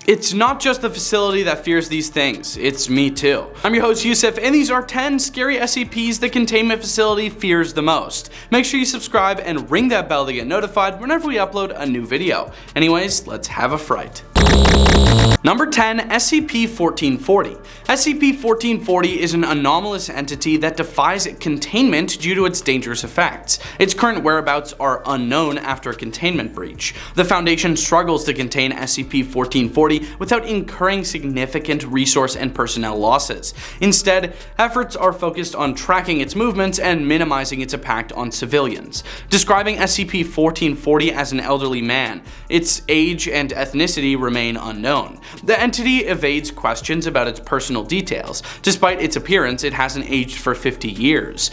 It's not just the facility that fears these things, it's me too. I'm your host Youssef, and these are 10 scary SCPs the containment facility fears the most. Make sure you subscribe and ring that bell to get notified whenever we upload a new video. Anyways, let's have a fright. Number 10, SCP-1440. SCP-1440 is an anomalous entity that defies containment due to its dangerous effects. Its current whereabouts are unknown after a containment breach. The Foundation struggles to contain SCP-1440 without incurring significant resource and personnel losses. Instead, efforts are focused on tracking its movements and minimizing its impact on civilians. Describing SCP-1440 as an elderly man, its age and ethnicity remain unknown. The entity evades questions about its personal details. Despite its appearance, it hasn't aged for 50 years.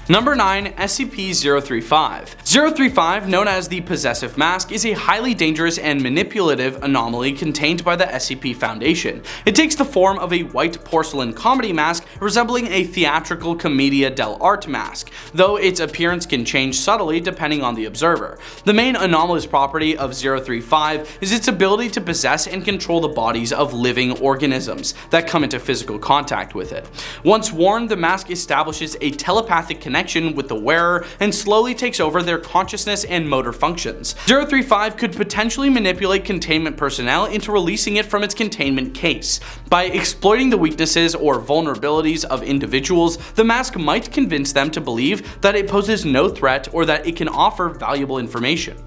Number 9, SCP-035. 035, known as the Possessive Mask, is a highly dangerous and manipulative anomaly contained by the SCP Foundation. It takes the form of a white porcelain comedy mask resembling a theatrical commedia dell'arte mask, though its appearance can change subtly depending on the observer. The main anomalous property of 035 is its ability to possess and control the bodies of living organisms that come into physical contact with it. Once worn, the mask establishes a telepathic connection with the wearer and slowly takes over their consciousness and motor functions. 035 could potentially manipulate containment personnel into releasing it from its containment case. By exploiting the weaknesses or vulnerabilities of individuals, the mask might convince them to believe that it poses no threat or that it can offer valuable information.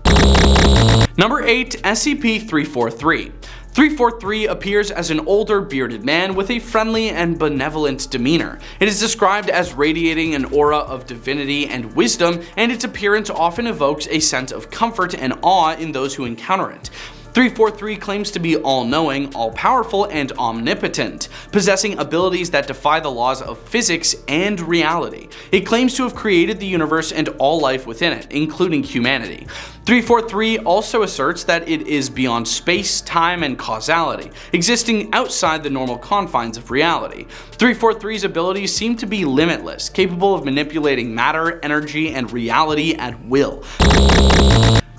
Number 8, SCP-343. 343 appears as an older bearded man with a friendly and benevolent demeanor. It is described as radiating an aura of divinity and wisdom, and its appearance often evokes a sense of comfort and awe in those who encounter it. 343 claims to be all-knowing, all-powerful, and omnipotent, possessing abilities that defy the laws of physics and reality. It claims to have created the universe and all life within it, including humanity. 343 also asserts that it is beyond space, time, and causality, existing outside the normal confines of reality. 343's abilities seem to be limitless, capable of manipulating matter, energy, and reality at will.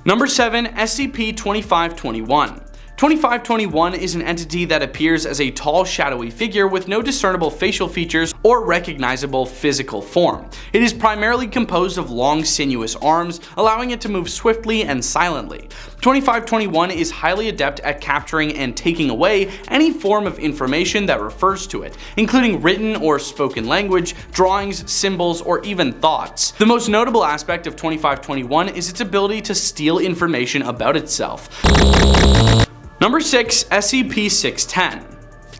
Number 7, SCP-2521. 2521 is an entity that appears as a tall, shadowy figure with no discernible facial features or recognizable physical form. It is primarily composed of long, sinuous arms, allowing it to move swiftly and silently. 2521 is highly adept at capturing and taking away any form of information that refers to it, including written or spoken language, drawings, symbols, or even thoughts. The most notable aspect of 2521 is its ability to steal information about itself. Number 6, SCP-610.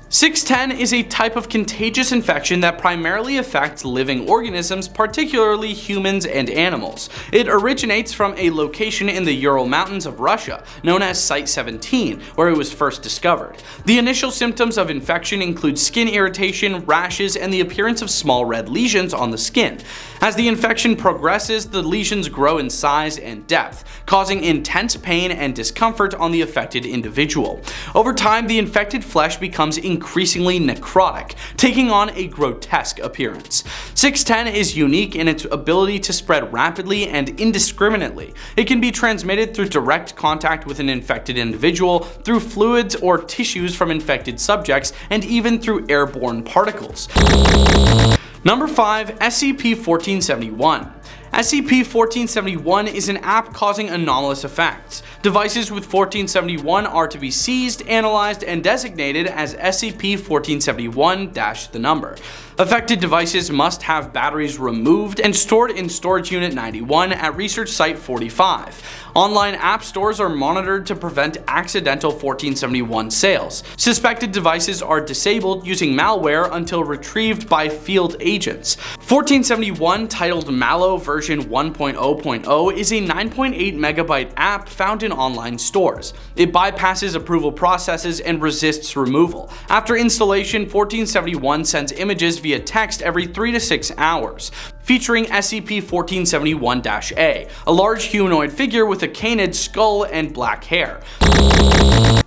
610 is a type of contagious infection that primarily affects living organisms, particularly humans and animals. It originates from a location in the Ural Mountains of Russia, known as Site 17, where it was first discovered. The initial symptoms of infection include skin irritation, rashes, and the appearance of small red lesions on the skin. As the infection progresses, the lesions grow in size and depth, causing intense pain and discomfort on the affected individual. Over time, the infected flesh becomes increasingly necrotic, taking on a grotesque appearance. 610 is unique in its ability to spread rapidly and indiscriminately. It can be transmitted through direct contact with an infected individual, through fluids or tissues from infected subjects, and even through airborne particles. Number 5, SCP-1471. SCP-1471 is an app causing anomalous effects. Devices with 1471 are to be seized, analyzed, and designated as SCP-1471-the number. Affected devices must have batteries removed and stored in Storage Unit 91 at Research Site 45. Online app stores are monitored to prevent accidental 1471 sales. Suspected devices are disabled using malware until retrieved by field agents. 1471, titled Mallow version 1.0.0, is a 9.8 megabyte app found in online stores. It bypasses approval processes and resists removal. After installation, 1471 sends images via text every 3 to 6 hours. featuring SCP-1471-A, a large humanoid figure with a canid skull and black hair.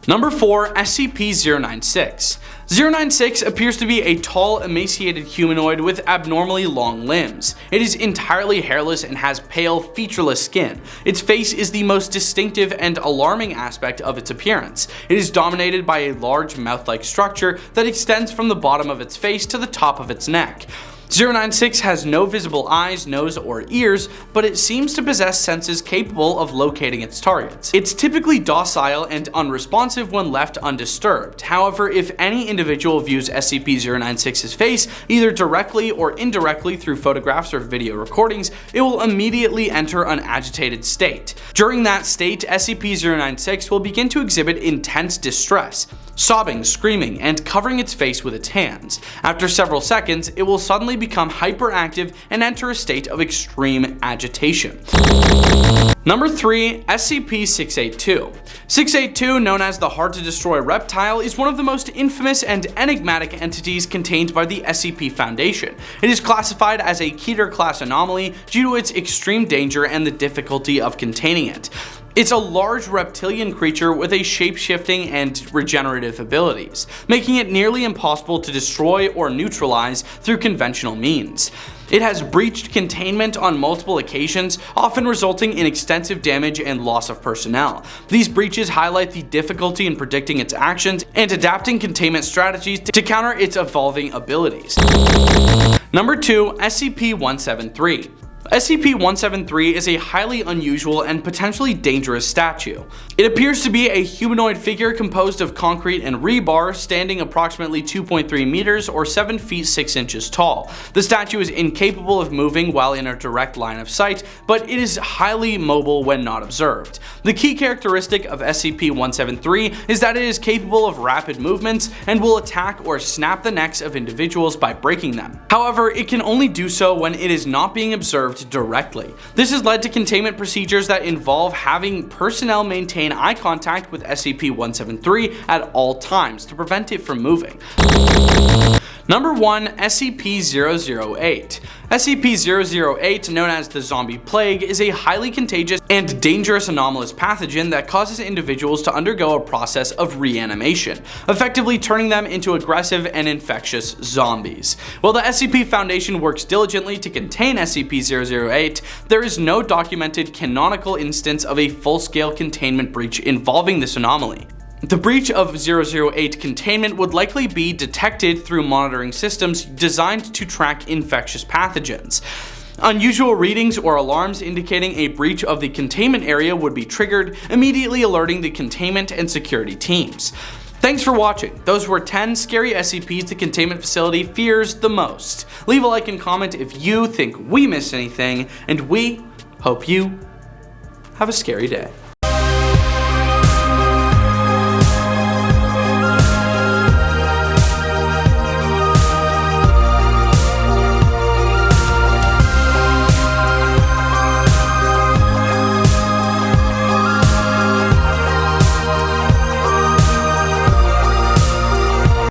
Number 4. SCP-096. 096 appears to be a tall, emaciated humanoid with abnormally long limbs. It is entirely hairless and has pale, featureless skin. Its face is the most distinctive and alarming aspect of its appearance. It is dominated by a large mouth-like structure that extends from the bottom of its face to the top of its neck. 096 has no visible eyes, nose, or ears, but it seems to possess senses capable of locating its targets. It's typically docile and unresponsive when left undisturbed. However, if any individual views SCP-096's face, either directly or indirectly through photographs or video recordings, it will immediately enter an agitated state. During that state, SCP-096 will begin to exhibit intense distress, sobbing, screaming, and covering its face with its hands. After several seconds, it will suddenly become hyperactive and enter a state of extreme agitation. Number 3. SCP-682. 682, known as the hard-to-destroy reptile, is one of the most infamous and enigmatic entities contained by the SCP Foundation. It is classified as a Keter-class anomaly due to its extreme danger and the difficulty of containing it. It's a large reptilian creature with a shape-shifting and regenerative abilities, making it nearly impossible to destroy or neutralize through conventional means. It has breached containment on multiple occasions, often resulting in extensive damage and loss of personnel. These breaches highlight the difficulty in predicting its actions and adapting containment strategies to counter its evolving abilities. Number 2. SCP-173. SCP-173 is a highly unusual and potentially dangerous statue. It appears to be a humanoid figure composed of concrete and rebar, standing approximately 2.3 meters or 7 feet 6 inches tall. The statue is incapable of moving while in a direct line of sight, but it is highly mobile when not observed. The key characteristic of SCP-173 is that it is capable of rapid movements and will attack or snap the necks of individuals by breaking them. However, it can only do so when it is not being observed directly. This has led to containment procedures that involve having personnel maintain eye contact with SCP-173 at all times to prevent it from moving. Number 1. SCP-008. SCP-008, known as the Zombie Plague, is a highly contagious and dangerous anomalous pathogen that causes individuals to undergo a process of reanimation, effectively turning them into aggressive and infectious zombies. While the SCP Foundation works diligently to contain SCP-008, there is no documented canonical instance of a full-scale containment breach involving this anomaly. The breach of 008 containment would likely be detected through monitoring systems designed to track infectious pathogens. Unusual readings or alarms indicating a breach of the containment area would be triggered, immediately alerting the containment and security teams. Thanks for watching. Those were 10 scary SCPs the containment facility fears the most. Leave a like and comment if you think we missed anything, and we hope you have a scary day.